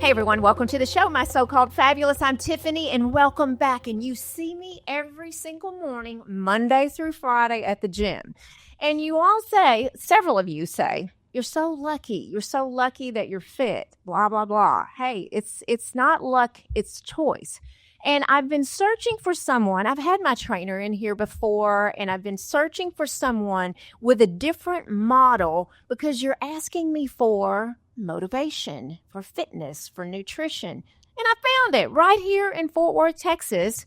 Hey everyone, welcome to the show, my so-called fabulous. I'm Tiffany, and welcome back. And you see me every single morning, Monday through Friday at the gym. And you all say, several of you say, you're so lucky. You're so lucky that you're fit, blah, blah, blah. Hey, it's not luck, it's choice. And I've been searching for someone. I've had my trainer in here before, and I've been searching for someone with a different model because you're asking me for motivation, for fitness, for nutrition. And I found it right here in Fort Worth, Texas.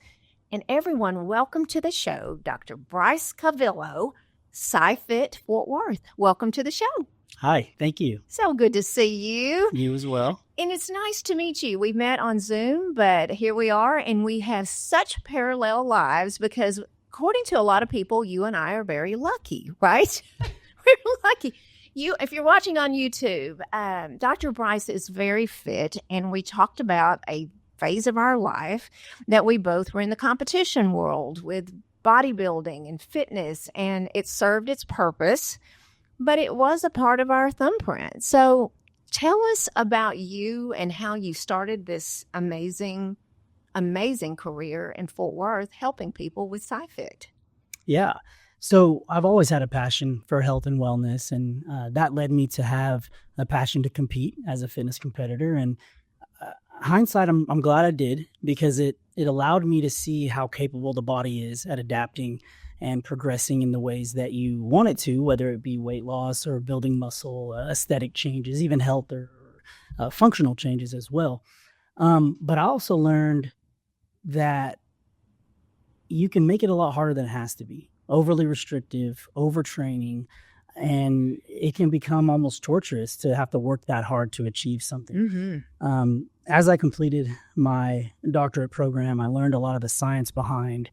And everyone, welcome to the show, Dr. Bryce Calvillo, SciFit Fort Worth. Welcome to the show. Hi, thank you. So good to see you. You as well. And it's nice to meet you. We met on Zoom, but here we are, and we have such parallel lives because according to a lot of people, you and I are very lucky, right? We're lucky. If you're watching on YouTube, Dr. Bryce is very fit, and we talked about a phase of our life that we both were in the competition world with bodybuilding and fitness, and it served its purpose, but it was a part of our thumbprint. So tell us about you and how you started this amazing, amazing career in Fort Worth helping people with SciFit. Yeah. So I've always had a passion for health and wellness, and that led me to have a passion to compete as a fitness competitor. And hindsight, I'm glad I did, because it allowed me to see how capable the body is at adapting and progressing in the ways that you want it to, whether it be weight loss or building muscle, aesthetic changes, even health or functional changes as well. But I also learned that you can make it a lot harder than it has to be. Overly restrictive, overtraining, and it can become almost torturous to have to work that hard to achieve something. Mm-hmm. As I completed my doctorate program, I learned a lot of the science behind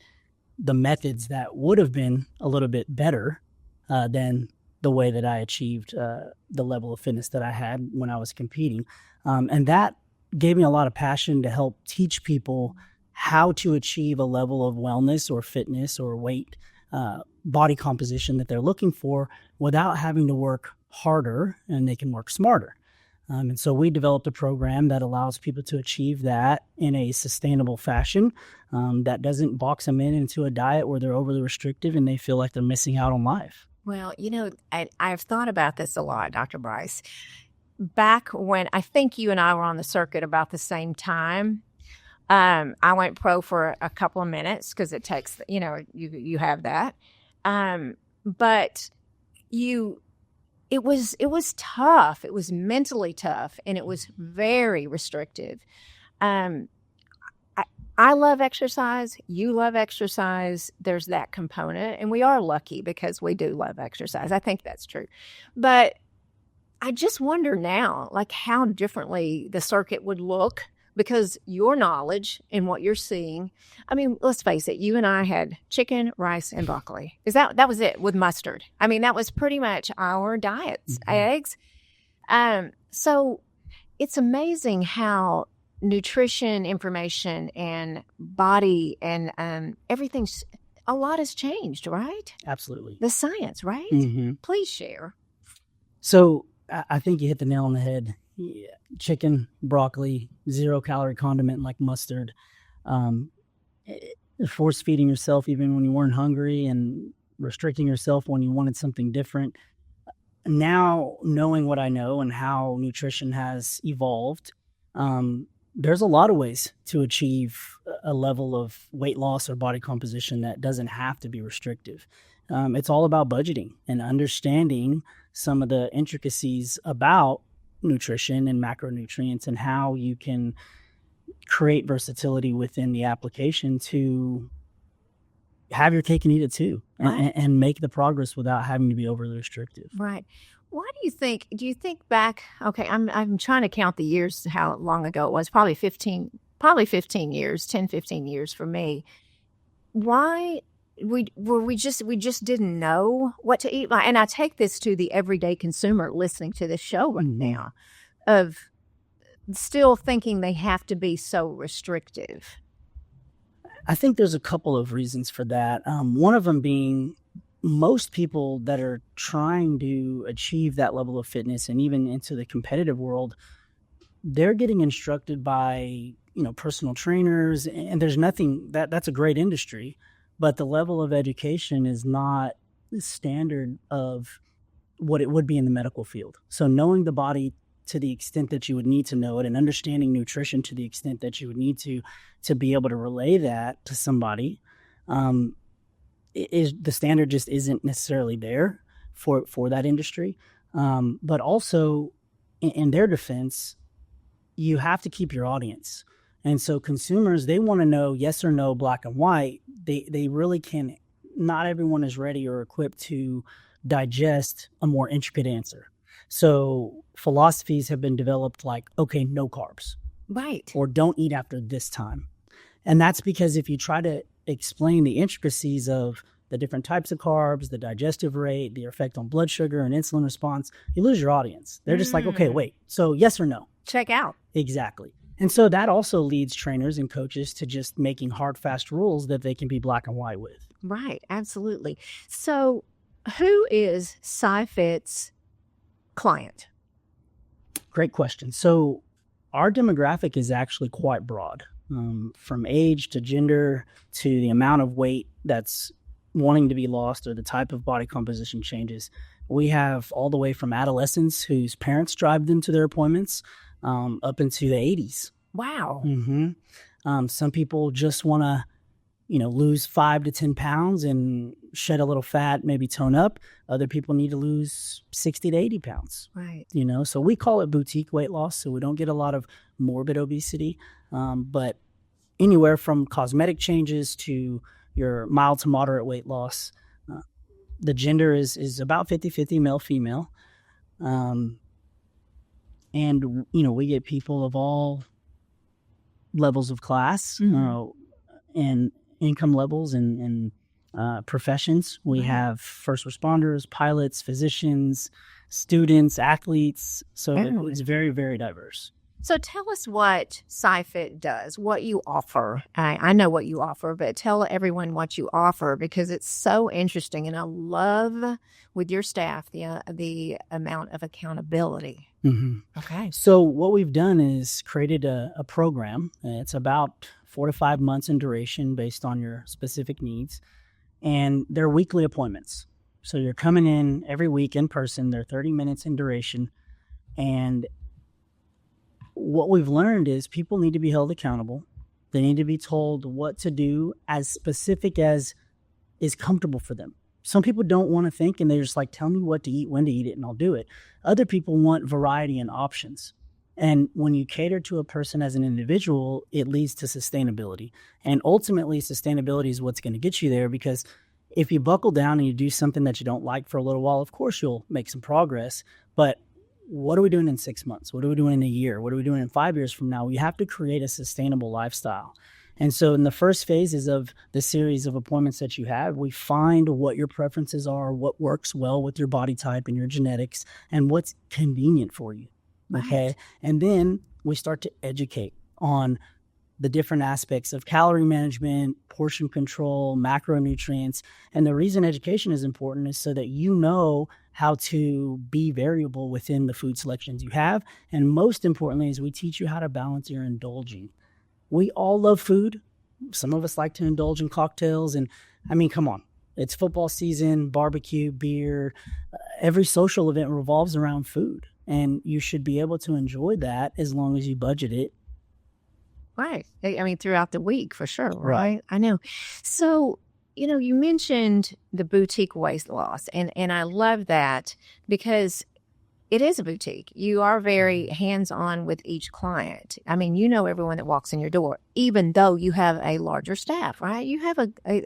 the methods that would have been a little bit better than the way that I achieved the level of fitness that I had when I was competing. And that gave me a lot of passion to help teach people how to achieve a level of wellness or fitness or weight body composition that they're looking for without having to work harder, and they can work smarter. And so we developed a program that allows people to achieve that in a sustainable fashion that doesn't box them into a diet where they're overly restrictive and they feel like they're missing out on life. Well, you know, I've thought about this a lot, Dr. Bryce. Back when I think you and I were on the circuit about the same time, I went pro for a couple of minutes because it takes, you have that. But it was tough. It was mentally tough, and it was very restrictive. I love exercise. You love exercise. There's that component, and we are lucky because we do love exercise. I think that's true. But I just wonder now, like, how differently the circuit would look, because your knowledge and what you're seeing, I mean, let's face it, you and I had chicken, rice, and broccoli. That was it with mustard. I mean, that was pretty much our diets, mm-hmm. Eggs. So it's amazing how nutrition information and body and everything's, a lot has changed, right? Absolutely. The science, right? Mm-hmm. Please share. So I think you hit the nail on the head. Yeah. Chicken, broccoli, 0-calorie condiment like mustard, force feeding yourself even when you weren't hungry, and restricting yourself when you wanted something different. Now, knowing what I know and how nutrition has evolved, there's a lot of ways to achieve a level of weight loss or body composition that doesn't have to be restrictive. It's all about budgeting and understanding some of the intricacies about nutrition and macronutrients and how you can create versatility within the application to have your cake and eat it too, right, and make the progress without having to be overly restrictive. Right. Why do you think back, okay, I'm trying to count the years, how long ago it was, probably 15 years, 10, 15 years for me. Why we just didn't know what to eat. And I take this to the everyday consumer listening to this show right now, of still thinking they have to be so restrictive. I think there's a couple of reasons for that. One of them being most people that are trying to achieve that level of fitness and even into the competitive world, they're getting instructed by, personal trainers, and there's nothing that's a great industry, but the level of education is not the standard of what it would be in the medical field. So knowing the body to the extent that you would need to know it, and understanding nutrition to the extent that you would need to be able to relay that to somebody, is the standard just isn't necessarily there for that industry. But also, in their defense, you have to keep your audience. And so consumers, they want to know yes or no, black and white. They really can. Not everyone is ready or equipped to digest a more intricate answer. So philosophies have been developed like, okay, no carbs. Right. Or don't eat after this time. And that's because if you try to explain the intricacies of the different types of carbs, the digestive rate, the effect on blood sugar and insulin response, you lose your audience. They're just like, okay, wait, so yes or no? Check out. Exactly. And so that also leads trainers and coaches to just making hard, fast rules that they can be black and white with. Right. Absolutely. So who is SciFit's client? Great question. So our demographic is actually quite broad, from age to gender to the amount of weight that's wanting to be lost or the type of body composition changes. We have all the way from adolescents whose parents drive them to their appointments up into the 80s. Wow. Some people just want to, lose 5 to 10 pounds and shed a little fat, maybe tone up. Other people need to lose 60 to 80 pounds. Right. So we call it boutique weight loss. So we don't get a lot of morbid obesity, but anywhere from cosmetic changes to your mild to moderate weight loss. The gender is about 50-50 male, female. And, we get people of all levels of class and income levels and professions. We have first responders, pilots, physicians, students, athletes. So it's very, very diverse. So tell us what SciFit does, what you offer. I know what you offer, but tell everyone what you offer, because it's so interesting. And I love with your staff the amount of accountability. Okay. So what we've done is created a program. It's about 4 to 5 months in duration based on your specific needs. And they're weekly appointments. So you're coming in every week in person. They're 30 minutes in duration. And what we've learned is people need to be held accountable. They need to be told what to do as specific as is comfortable for them. Some people don't want to think, and they're just like, tell me what to eat, when to eat it, and I'll do it. Other people want variety and options. And when you cater to a person as an individual, it leads to sustainability. And ultimately, sustainability is what's going to get you there, because if you buckle down and you do something that you don't like for a little while, of course you'll make some progress. But what are we doing in 6 months? What are we doing in a year? What are we doing in 5 years from now? We have to create a sustainable lifestyle. And so in the first phases of the series of appointments that you have, we find what your preferences are, what works well with your body type and your genetics, and what's convenient for you. Okay. Right. And then we start to educate on the different aspects of calorie management, portion control, macronutrients. And the reason education is important is so that you know how to be variable within the food selections you have. And most importantly is we teach you how to balance your indulging. We all love food. Some of us like to indulge in cocktails. And I mean, come on. It's football season, barbecue, beer. Every social event revolves around food. And you should be able to enjoy that as long as you budget it. Right. I mean, throughout the week, for sure. Right. I know. So, you mentioned the boutique weight loss, and I love that because it is a boutique. You are very hands-on with each client. I mean, everyone that walks in your door, even though you have a larger staff, right? You have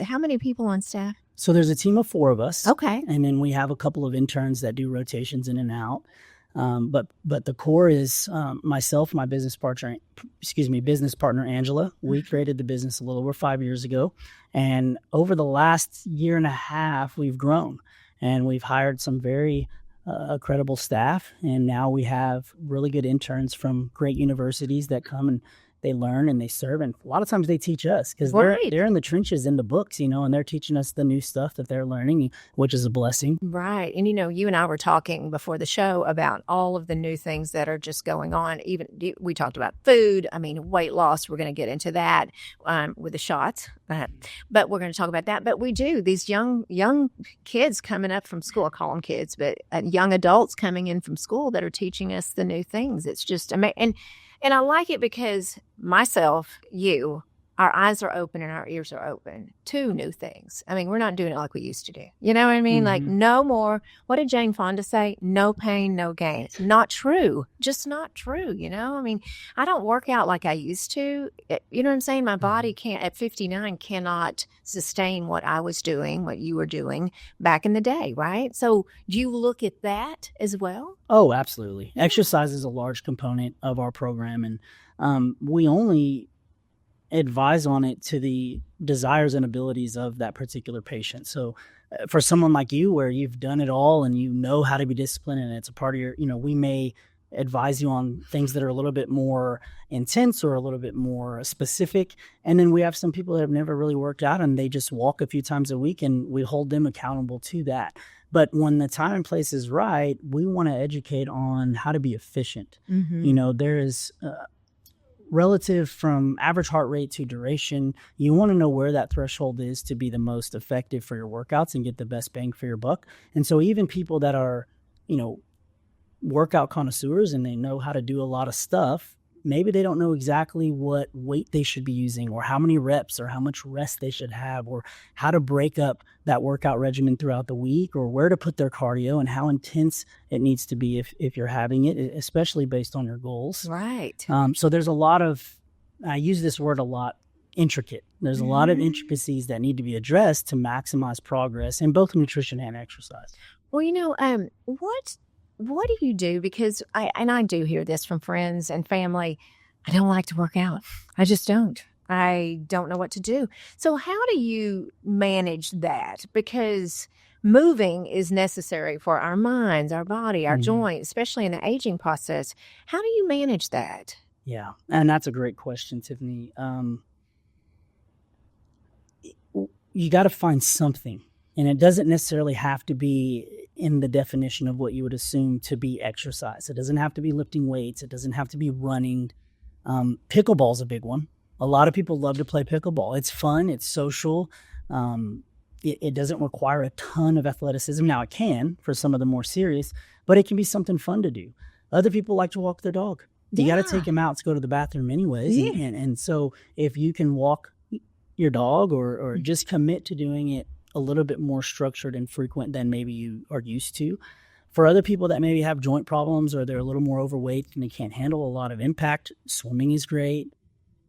how many people on staff? So there's a team of 4 of us. Okay. And then we have a couple of interns that do rotations in and out. But the core is myself, my business partner Angela. We created the business a little over 5 years ago, and over the last year and a half, we've grown, and we've hired some very credible staff, and now we have really good interns from great universities that come and they learn and they serve. And a lot of times they teach us because Right. they're in the trenches in the books, and they're teaching us the new stuff that they're learning, which is a blessing. Right. And, you and I were talking before the show about all of the new things that are just going on. Even we talked about food. I mean, weight loss. We're going to get into that with the shots. But we're going to talk about that. But we do. These young kids coming up from school, I call them kids, but young adults coming in from school that are teaching us the new things. It's just amazing. And I like it because myself, our eyes are open and our ears are open to new things. I mean, we're not doing it like we used to do. You know what I mean? Mm-hmm. Like no more. What did Jane Fonda say? No pain, no gain. It's not true. Just not true. I mean, I don't work out like I used to. You know what I'm saying? My body can't, at 59, cannot sustain what I was doing, what you were doing back in the day, right? So do you look at that as well? Oh, absolutely. Exercise is a large component of our program, and we only advise on it to the desires and abilities of that particular patient. So for someone like you, where you've done it all and you know how to be disciplined and it's a part of your, we may advise you on things that are a little bit more intense or a little bit more specific. And then we have some people that have never really worked out and they just walk a few times a week, and we hold them accountable to that. But when the time and place is right, we want to educate on how to be efficient. Mm-hmm. There is relative from average heart rate to duration. You want to know where that threshold is to be the most effective for your workouts and get the best bang for your buck. And so even people that are, workout connoisseurs and they know how to do a lot of stuff, maybe they don't know exactly what weight they should be using or how many reps or how much rest they should have or how to break up that workout regimen throughout the week or where to put their cardio and how intense it needs to be if you're having it, especially based on your goals. Right. So there's a lot of, I use this word a lot, intricate. There's a lot of intricacies that need to be addressed to maximize progress in both nutrition and exercise. Well, what do you do? Because I do hear this from friends and family. I don't like to work out. I just don't. I don't know what to do. So how do you manage that? Because moving is necessary for our minds, our body, our joints, especially in the aging process. How do you manage that? Yeah, and that's a great question, Tiffany. You got to find something, and it doesn't necessarily have to be in the definition of what you would assume to be exercise. It doesn't have to be lifting weights. It doesn't have to be running. Pickleball is a big one. A lot of people love to play pickleball. It's fun. It's social. It doesn't require a ton of athleticism. Now, it can for some of the more serious, but it can be something fun to do. Other people like to walk their dog. You got to take them out to go to the bathroom anyways. Yeah. And so if you can walk your dog or just commit to doing it a little bit more structured and frequent than maybe you are used to. For other people that maybe have joint problems or they're a little more overweight and they can't handle a lot of impact, swimming is great.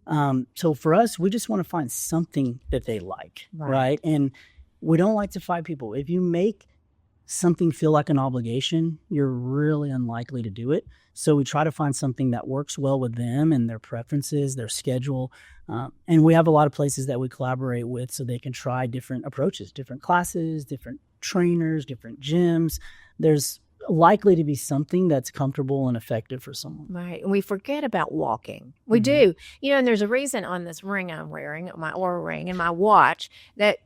So for us, we just want to find something that they like, right? And we don't like to fight people. If you make something feel like an obligation, you're really unlikely to do it. So we try to find something that works well with them and their preferences, their schedule. And we have a lot of places that we collaborate with so they can try different approaches, different classes, different trainers, different gyms. There's likely to be something that's comfortable and effective for someone. Right. And we forget about walking. We do. And there's a reason on this ring I'm wearing, my Oura ring and my watch, that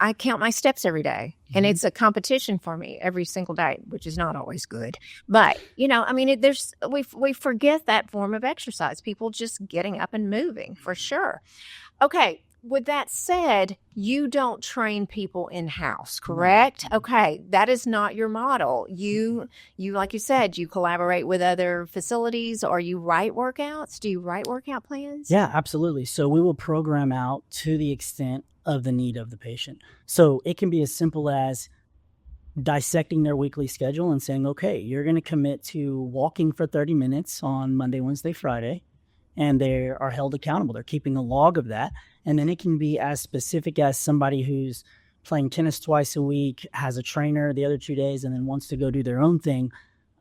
I count my steps every day. And it's a competition for me every single day, which is not always good. But, we forget that form of exercise. People just getting up and moving for sure. Okay. With that said, you don't train people in-house, correct? Okay. That is not your model. You, like you said, you collaborate with other facilities or you write workouts. Do you write workout plans? Yeah, absolutely. So we will program out to the extent of the need of the patient. So it can be as simple as dissecting their weekly schedule and saying, okay, you're going to commit to walking for 30 minutes on Monday, Wednesday, Friday, and they are held accountable. They're keeping a log of that. And then it can be as specific as somebody who's playing tennis twice a week, has a trainer the other 2 days, and then wants to go do their own thing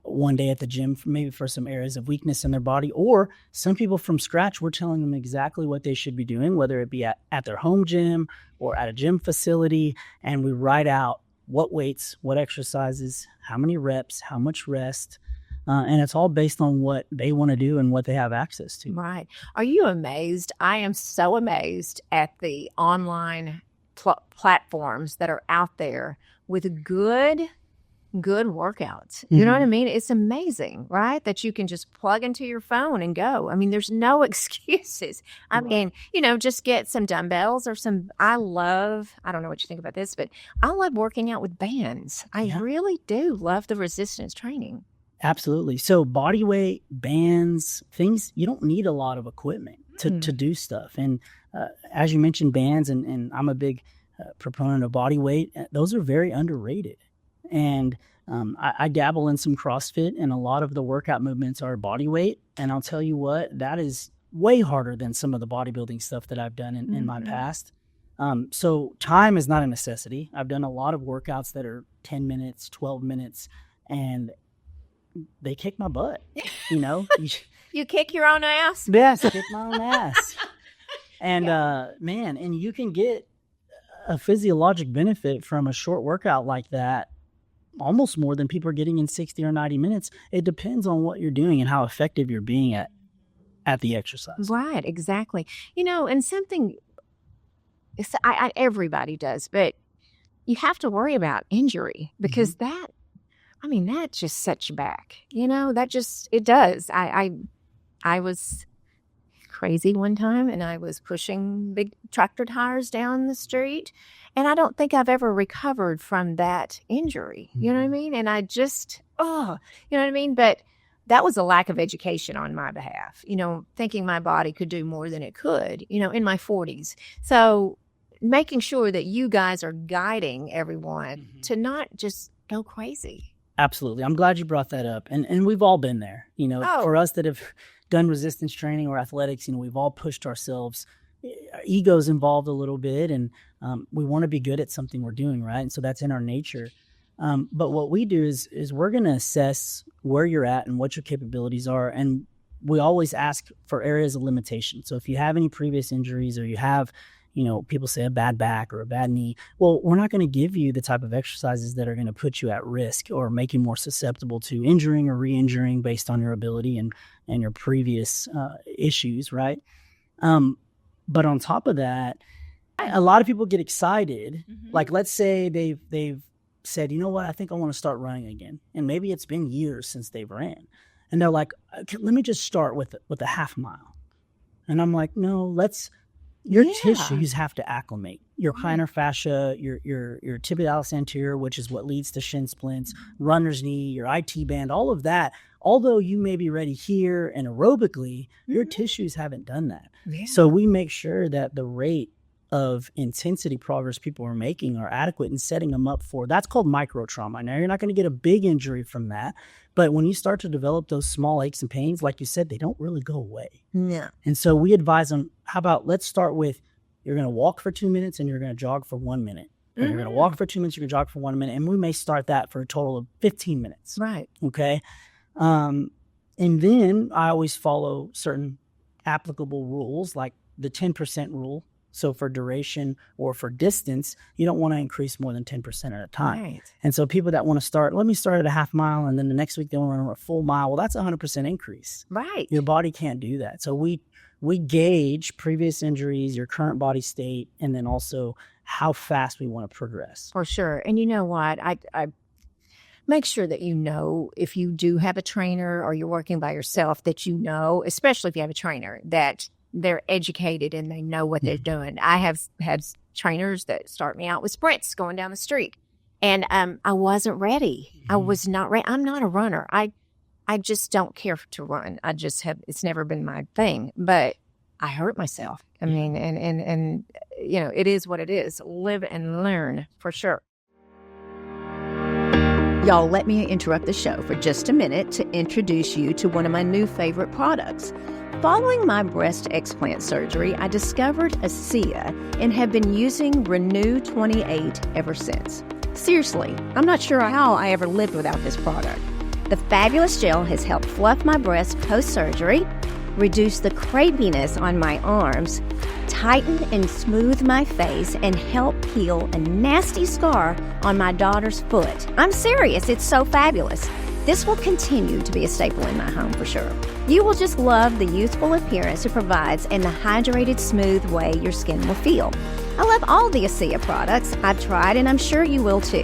one day at the gym, maybe for some areas of weakness in their body. Or some people from scratch, we're telling them exactly what they should be doing, whether it be at their home gym or at a gym facility. And we write out what weights, what exercises, how many reps, how much rest, And it's all based on what they want to do and what they have access to. Right. Are you amazed? I am so amazed at the online platforms that are out there with good workouts. You know what I mean? It's amazing, right? That you can just plug into your phone and go. I mean, there's no excuses. I mean, just get some dumbbells or I don't know what you think about this, but I love working out with bands. I really do love the resistance training. Absolutely. So body weight, bands, things, you don't need a lot of equipment to do stuff. And as you mentioned, bands, and I'm a big proponent of body weight. Those are very underrated. And I dabble in some CrossFit, and a lot of the workout movements are body weight. And I'll tell you what, that is way harder than some of the bodybuilding stuff that I've done in my past. So time is not a necessity. I've done a lot of workouts that are 10 minutes, 12 minutes, and they kick my butt, You kick your own ass? Yes, I kick my own ass. And and you can get a physiologic benefit from a short workout like that, almost more than people are getting in 60 or 90 minutes. It depends on what you're doing and how effective you're being at the exercise. Right, exactly. And something everybody does, but you have to worry about injury because that just sets you back. It does. I was crazy one time, and I was pushing big tractor tires down the street, and I don't think I've ever recovered from that injury. You know what I mean? And I just, you know what I mean? But that was a lack of education on my behalf, thinking my body could do more than it could, in my 40s. So making sure that you guys are guiding everyone to not just go crazy. Absolutely. I'm glad you brought that up. And we've all been there, for us that have done resistance training or athletics, we've all pushed ourselves. Our ego's involved a little bit, and we want to be good at something we're doing, right? And so that's in our nature. But what we do is we're going to assess where you're at and what your capabilities are. And we always ask for areas of limitation. So if you have any previous injuries, or you have, people say a bad back or a bad knee, well, we're not going to give you the type of exercises that are going to put you at risk or make you more susceptible to injuring or re-injuring based on your ability and your previous issues, right? But on top of that, a lot of people get excited. Like, let's say they've said, you know what, I think I want to start running again. And maybe it's been years since they've ran. And they're like, let me just start with a half mile. And I'm like, no, your tissues have to acclimate. Your plantar fascia, your tibialis anterior, which is what leads to shin splints, runner's knee, your IT band, all of that. Although you may be ready here and aerobically, your tissues haven't done that. Yeah. So we make sure that the rate of intensity progress people are making are adequate in setting them up for, that's called micro trauma. Now, you're not going to get a big injury from that, but when you start to develop those small aches and pains, like you said, they don't really go away. Yeah. And so we advise them, how about let's start with, you're going to walk for 2 minutes and you're going to jog for 1 minute. You're going to walk for 2 minutes, you're going to jog for 1 minute, and we may start that for a total of 15 minutes. Right. Okay. And then I always follow certain applicable rules, like the 10% rule. So for duration or for distance, you don't want to increase more than 10% at a time. Right. And so people that want to start, let me start at a half mile, and then the next week they want to run a full mile. Well, that's a 100% increase. Right. Your body can't do that. So we gauge previous injuries, your current body state, and then also how fast we want to progress. For sure. And you know what? I make sure that if you do have a trainer or you're working by yourself, that especially if you have a trainer, that they're educated and they know what they're doing. I have had trainers that start me out with sprints going down the street, and I wasn't ready. I was not ready. I'm not a runner. I just don't care to run. It's never been my thing, but I hurt myself. I mean, and it is what it is. Live and learn, for sure. Y'all, let me interrupt the show for just a minute to introduce you to one of my new favorite products. Following my breast explant surgery, I discovered ASEA and have been using Renew 28 ever since. Seriously, I'm not sure how I ever lived without this product. The fabulous gel has helped fluff my breasts post-surgery, reduce the crepiness on my arms, tighten and smooth my face, and help heal a nasty scar on my daughter's foot. I'm serious, it's so fabulous. This will continue to be a staple in my home for sure. You will just love the youthful appearance it provides and the hydrated, smooth way your skin will feel. I love all the ASEA products I've tried, and I'm sure you will too.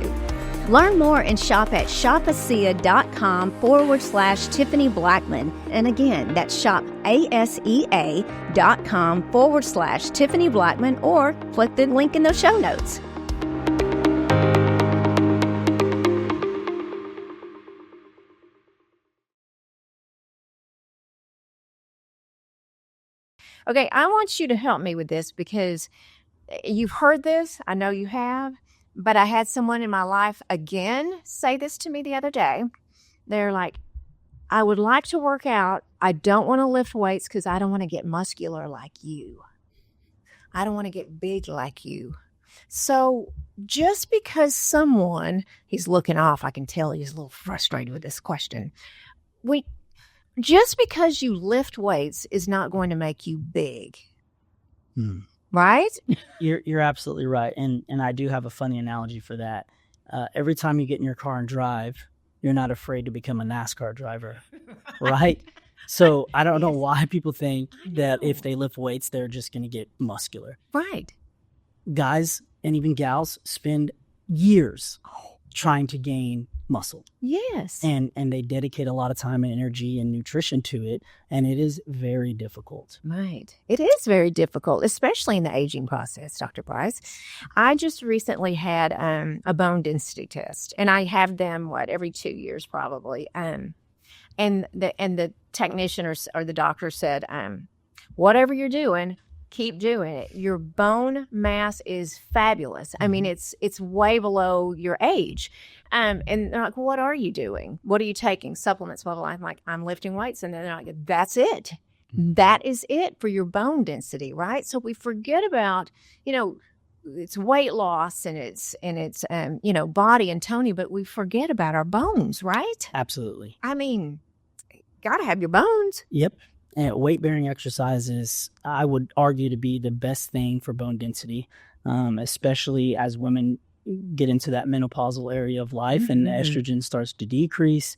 Learn more and shop at shopasea.com/Tiffany Blackmon. And again, that's shopasea.com/Tiffany Blackmon, or click the link in the show notes. Okay, I want you to help me with this because you've heard this. I know you have. But I had someone in my life again say this to me the other day. They're like, I would like to work out. I don't want to lift weights because I don't want to get muscular like you. I don't want to get big like you. So just because he's looking off, I can tell he's a little frustrated with this question. Just because you lift weights is not going to make you big. Right? You're absolutely right. And I do have a funny analogy for that. Every time you get in your car and drive, you're not afraid to become a NASCAR driver, right? So I don't know why people think that if they lift weights, they're just going to get muscular. Right. Guys and even gals spend years trying to gain muscle. Yes. And they dedicate a lot of time and energy and nutrition to it. And it is very difficult. Right. It is very difficult, especially in the aging process, Dr. Bryce. I just recently had a bone density test, and I have them, every 2 years probably. And the technician or the doctor said, whatever you're doing, keep doing it. Your bone mass is fabulous. I mean, it's way below your age. And they're like, what are you doing? What are you taking? Supplements, blah, blah, blah. I'm like, I'm lifting weights. And then they're like, that's it. That is it for your bone density, right? So we forget about, it's weight loss and it's body and tony, but we forget about our bones, right? Absolutely. I mean, got to have your bones. Yep. And weight-bearing exercises, I would argue, to be the best thing for bone density, especially as women get into that menopausal area of life and estrogen starts to decrease.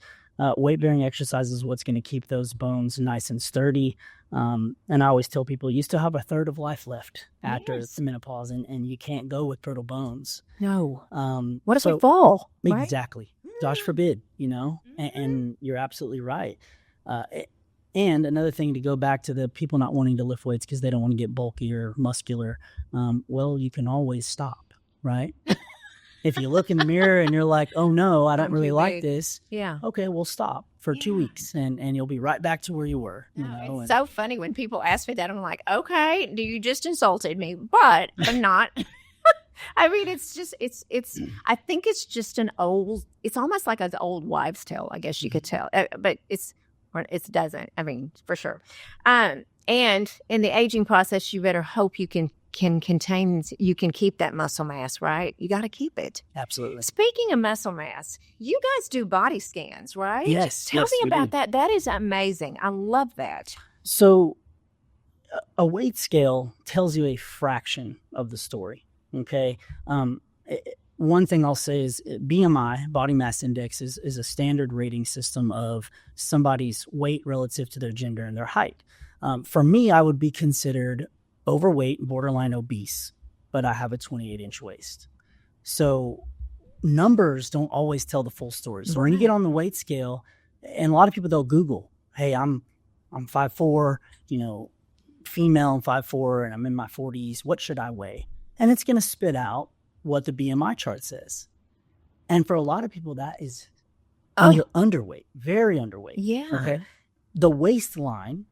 Weight-bearing exercise is what's going to keep those bones nice and sturdy. And I always tell people you still have a third of life left after the menopause, and you can't go with fertile bones. No. What if we fall? Right? Exactly. Gosh forbid, and you're absolutely right. And another thing, to go back to the people not wanting to lift weights because they don't want to get bulky or muscular, well, you can always stop, right? If you look in the mirror and you're like, oh no, I don't really like this. Yeah. Okay, we'll stop for 2 weeks and you'll be right back to where you were. It's so funny when people ask me that. I'm like, okay, you just insulted me, but I'm not. I mean, it's I think it's just it's almost like an old wives' tale, I guess you could tell. But it doesn't, I mean, for sure. And in the aging process, you better hope you can keep that muscle mass, right? You got to keep it. Absolutely. Speaking of muscle mass, you guys do body scans, right? Yes. Tell me about that. That is amazing. I love that. So a weight scale tells you a fraction of the story, okay? One thing I'll say is BMI, body mass index, is a standard rating system of somebody's weight relative to their gender and their height. For me, I would be considered overweight, borderline obese, but I have a 28-inch waist. So numbers don't always tell the full story. So when you get on the weight scale, and a lot of people, they'll Google, hey, I'm 5'4", female, I'm 5'4", and I'm in my 40s. What should I weigh? And it's going to spit out what the BMI chart says. And for a lot of people, that is underweight, very underweight. Yeah. Okay. The waistline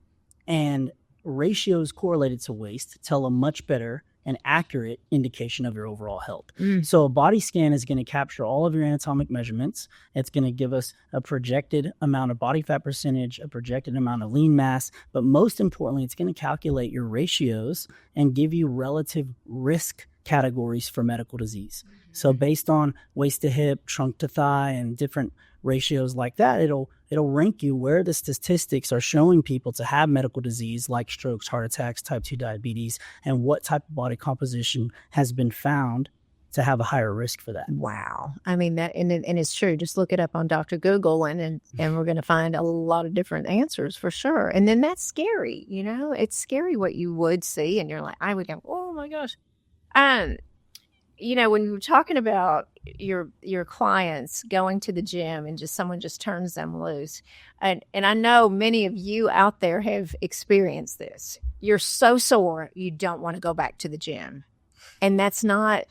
and ratios correlated to waist tell a much better and accurate indication of your overall health. So a body scan is going to capture all of your anatomic measurements. It's going to give us a projected amount of body fat percentage, a projected amount of lean mass, but most importantly, it's going to calculate your ratios and give you relative risk categories for medical disease. So based on waist to hip, trunk to thigh, and different ratios like that, it'll rank you where the statistics are showing people to have medical disease like strokes, heart attacks, type 2 diabetes, and what type of body composition has been found to have a higher risk for that. Wow. I mean, and it's true. Just look it up on Dr. Google and we're going to find a lot of different answers for sure. And then that's scary. It's scary what you would see. And you're like, I would go, oh my gosh. When you were talking about your clients going to the gym and someone just turns them loose. And I know many of you out there have experienced this. You're so sore, you don't want to go back to the gym. And that's not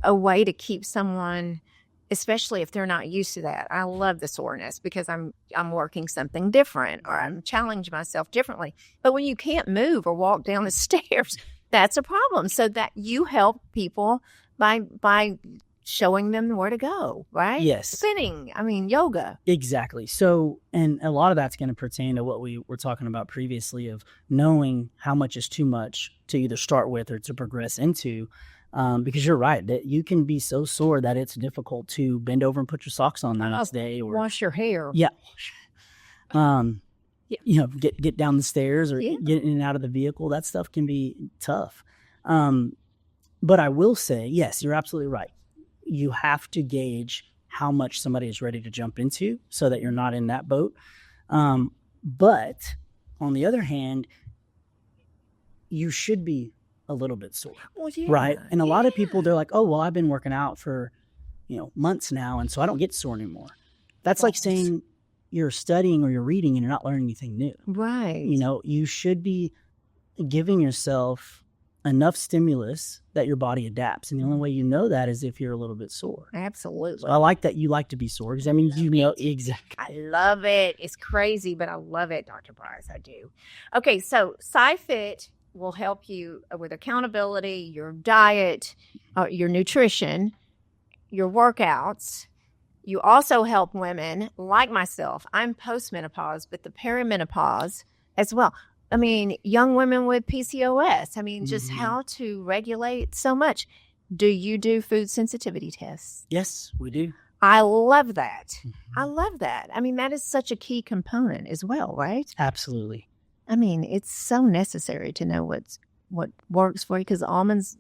a way to keep someone, especially if they're not used to that. I love the soreness because I'm working something different or I'm challenging myself differently. But when you can't move or walk down the stairs, that's a problem. So that you help people by showing them where to go, right? Yes. Spinning, yoga. Exactly. So, and a lot of that's going to pertain to what we were talking about previously of knowing how much is too much to either start with or to progress into. Because you're right, that you can be so sore that it's difficult to bend over and put your socks on the next day, or wash your hair. Yeah. Get down the stairs or get in and out of the vehicle. That stuff can be tough. But I will say, yes, you're absolutely right. You have to gauge how much somebody is ready to jump into so that you're not in that boat. But on the other hand, you should be a little bit sore, right? And a lot of people, they're like, oh, well, I've been working out for, months now, and so I don't get sore anymore. That's like saying you're studying or you're reading and you're not learning anything new. Right. You should be giving yourself enough stimulus that your body adapts. And the only way you know that is if you're a little bit sore. Absolutely. So I like that you like to be sore because that means exactly. I love it. It's crazy, but I love it, Dr. Bryce. I do. Okay, so SciFit will help you with accountability, your diet, your nutrition, your workouts. You also help women like myself. I'm postmenopause, but the perimenopause as well. Young women with PCOS. Just how to regulate so much. Do you do food sensitivity tests? Yes, we do. I love that. I love that. That is such a key component as well, right? Absolutely. It's so necessary to know what works for you because almonds,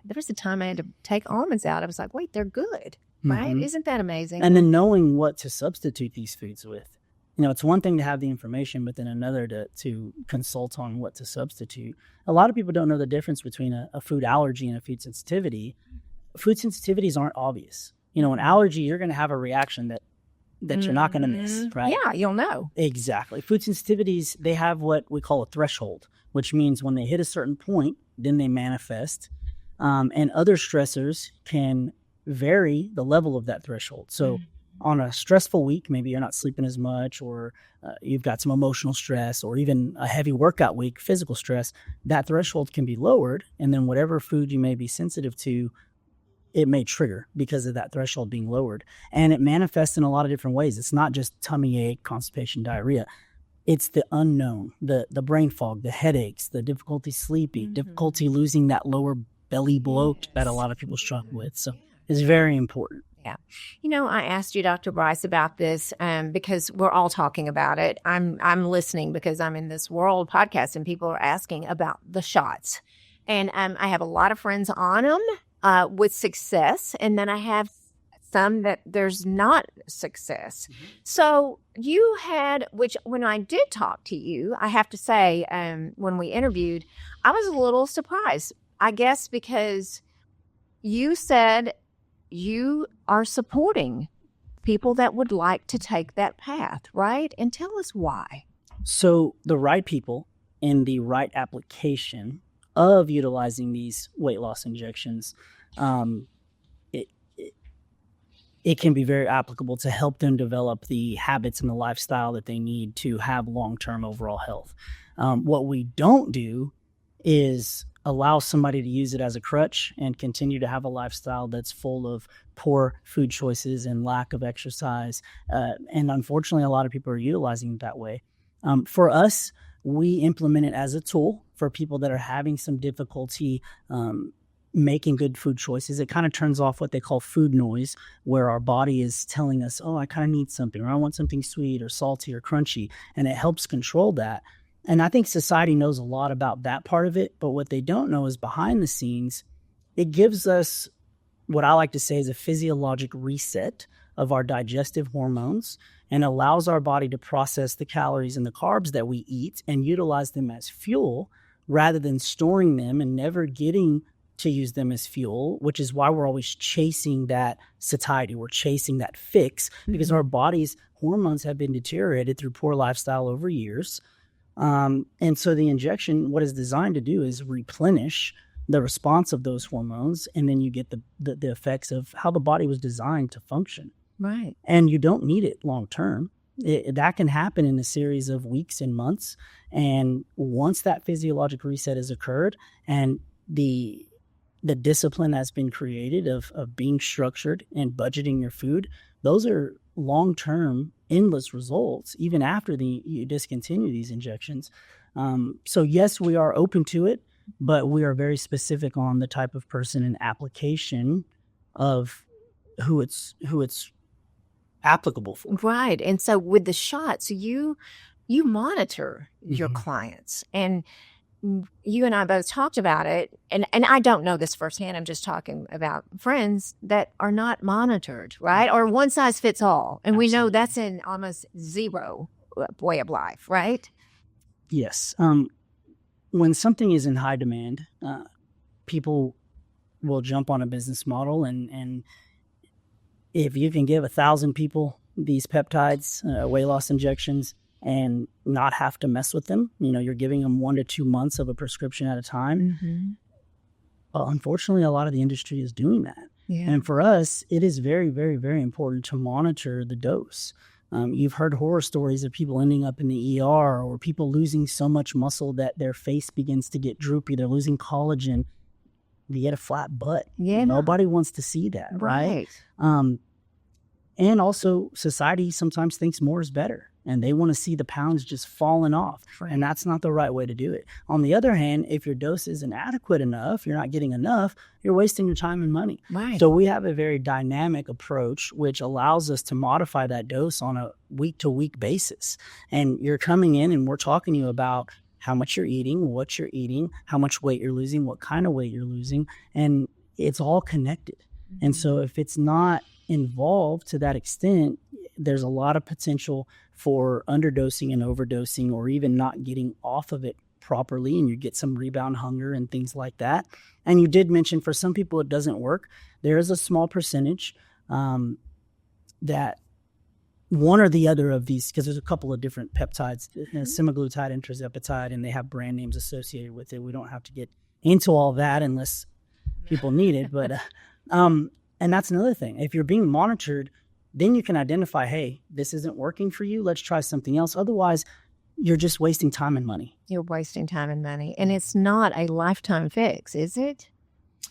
there was a time I had to take almonds out. I was like, wait, they're good, right? Isn't that amazing? And then knowing what to substitute these foods with. It's one thing to have the information, but then another to consult on what to substitute. A lot of people don't know the difference between a food allergy and a food sensitivity. Food sensitivities aren't obvious. An allergy, you're going to have a reaction that you're not going to miss, right? Yeah, you'll know. Exactly. Food sensitivities, they have what we call a threshold, which means when they hit a certain point, then they manifest. And other stressors can vary the level of that threshold. So on a stressful week, maybe you're not sleeping as much, or you've got some emotional stress, or even a heavy workout week, physical stress, that threshold can be lowered. And then whatever food you may be sensitive to, it may trigger because of that threshold being lowered. And it manifests in a lot of different ways. It's not just tummy ache, constipation, diarrhea. It's the unknown, the brain fog, the headaches, the difficulty sleeping, difficulty losing that lower belly bloat that a lot of people struggle with. So it's very important. Yeah. I asked you, Dr. Bryce, about this because we're all talking about it. I'm listening because I'm in this world podcast and people are asking about the shots. And I have a lot of friends on them with success. And then I have some that there's not success. So you had, which when I did talk to you, I have to say, when we interviewed, I was a little surprised, I guess, because you said you are supporting people that would like to take that path, right? And tell us why. So the right people in the right application of utilizing these weight loss injections, it can be very applicable to help them develop the habits and the lifestyle that they need to have long-term overall health. What we don't do is allow somebody to use it as a crutch and continue to have a lifestyle that's full of poor food choices and lack of exercise. And unfortunately, a lot of people are utilizing it that way. For us, we implement it as a tool for people that are having some difficulty making good food choices. It kind of turns off what they call food noise, where our body is telling us, oh, I kind of need something, or I want something sweet or salty or crunchy. And it helps control that. And I think society knows a lot about that part of it, but what they don't know is behind the scenes, it gives us what I like to say is a physiologic reset of our digestive hormones and allows our body to process the calories and the carbs that we eat and utilize them as fuel rather than storing them and never getting to use them as fuel, which is why we're always chasing that satiety. We're chasing that fix because our body's hormones have been deteriorated through poor lifestyle over years. And so the injection, what it's designed to do is replenish the response of those hormones, and then you get the effects of how the body was designed to function. Right. And you don't need it long term. That can happen in a series of weeks and months. And once that physiologic reset has occurred and the discipline that's been created of being structured and budgeting your food, those are long-term, endless results, even after you discontinue these injections. So yes, we are open to it, but we are very specific on the type of person and application of who it's applicable for. Right. And so with the shots, you monitor your clients, and you and I both talked about it. And I don't know this firsthand. I'm just talking about friends that are not monitored, right? Or one size fits all. And we know that's in almost zero way of life, right? Yes. When something is in high demand, people will jump on a business model, and if you can give 1,000 people these peptides, weight loss injections, and not have to mess with them, you're giving them 1 to 2 months of a prescription at a time. Well, unfortunately, a lot of the industry is doing that. Yeah. And for us, it is very, very, very important to monitor the dose. You've heard horror stories of people ending up in the ER, or people losing so much muscle that their face begins to get droopy. They're losing collagen. They get a flat butt. Yeah. Nobody wants to see that, right? And also, society sometimes thinks more is better, and they want to see the pounds just falling off, and that's not the right way to do it. On the other hand, if your dose isn't adequate enough, you're not getting enough, you're wasting your time and money. Right. So we have a very dynamic approach, which allows us to modify that dose on a week-to-week basis. And you're coming in, and we're talking to you about how much you're eating, what you're eating, how much weight you're losing, what kind of weight you're losing, and it's all connected. And so if it's not involved to that extent, there's a lot of potential for underdosing and overdosing, or even not getting off of it properly, and you get some rebound hunger and things like that. And you did mention for some people it doesn't work. There is a small percentage that one or the other of these, because there's a couple of different peptides, semaglutide, intrazepatide, and they have brand names associated with it. We don't have to get into all that unless people need it, but and that's another thing. If you're being monitored, then you can identify, hey, this isn't working for you. Let's try something else. Otherwise, you're just wasting time and money. You're wasting time and money. And it's not a lifetime fix, is it?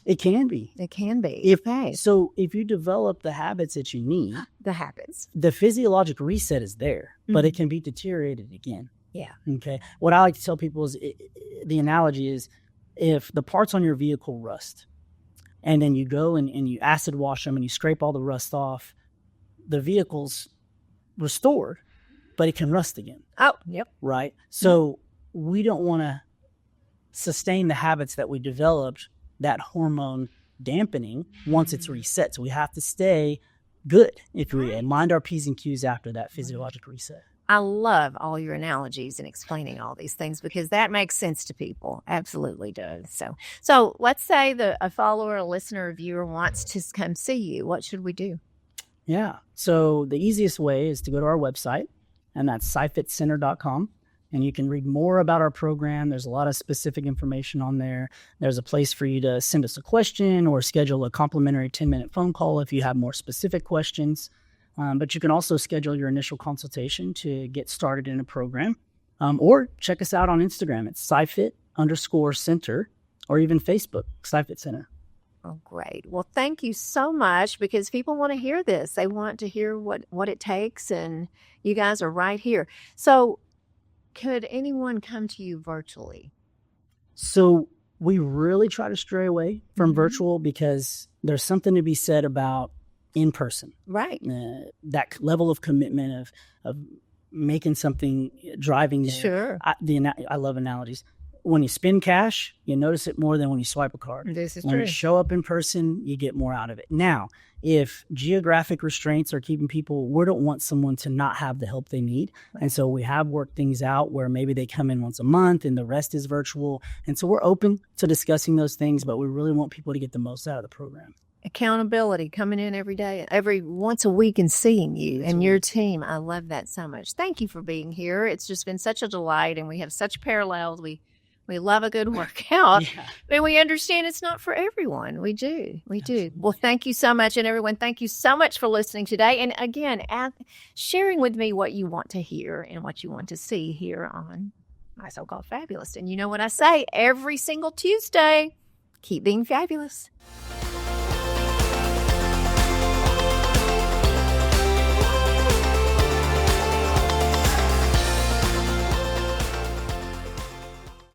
It can be. It can be. So if you develop the habits that you need, the habits, the physiologic reset is there, but it can be deteriorated again. Yeah. Okay. What I like to tell people is the analogy is, if the parts on your vehicle rust, and then you go and you acid wash them and you scrape all the rust off, the vehicle's restored, but it can rust again. Oh, yep. Right? So we don't want to sustain the habits that we developed, that hormone dampening, once it's reset. So we have to stay good and mind our P's and Q's after that physiologic reset. I love all your analogies and explaining all these things, because that makes sense to people. Absolutely does. So let's say a follower, a listener, a viewer wants to come see you. What should we do? Yeah. So the easiest way is to go to our website, and that's SciFitCenter.com. And you can read more about our program. There's a lot of specific information on there. There's a place for you to send us a question or schedule a complimentary 10-minute phone call if you have more specific questions. But you can also schedule your initial consultation to get started in a program. Or check us out on Instagram. It's SciFit_center, or even Facebook, SciFit Center. Oh, great. Well, thank you so much, because people want to hear this. They want to hear what it takes, and you guys are right here. So could anyone come to you virtually? So we really try to stray away from virtual, because there's something to be said about in person. Right. That level of commitment of making something, driving there. Sure. I love analogies. when you spend cash, you notice it more than when you swipe a card. This is when true. you show up in person, you get more out of it. Now, if geographic restraints are keeping people, we don't want someone to not have the help they need. Right. And so we have worked things out where maybe they come in once a month and the rest is virtual. And so we're open to discussing those things, but we really want people to get the most out of the program. Accountability, coming in every day, every once a week and seeing you and your team. I love that so much. Thank you for being here. It's just been such a delight, and we have such parallels. We love a good workout, and we understand it's not for everyone. We do. Well, thank you so much. And everyone, thank you so much for listening today. And again, sharing with me what you want to hear and what you want to see here on My So-Called Fabulous. And you know what I say every single Tuesday, keep being fabulous.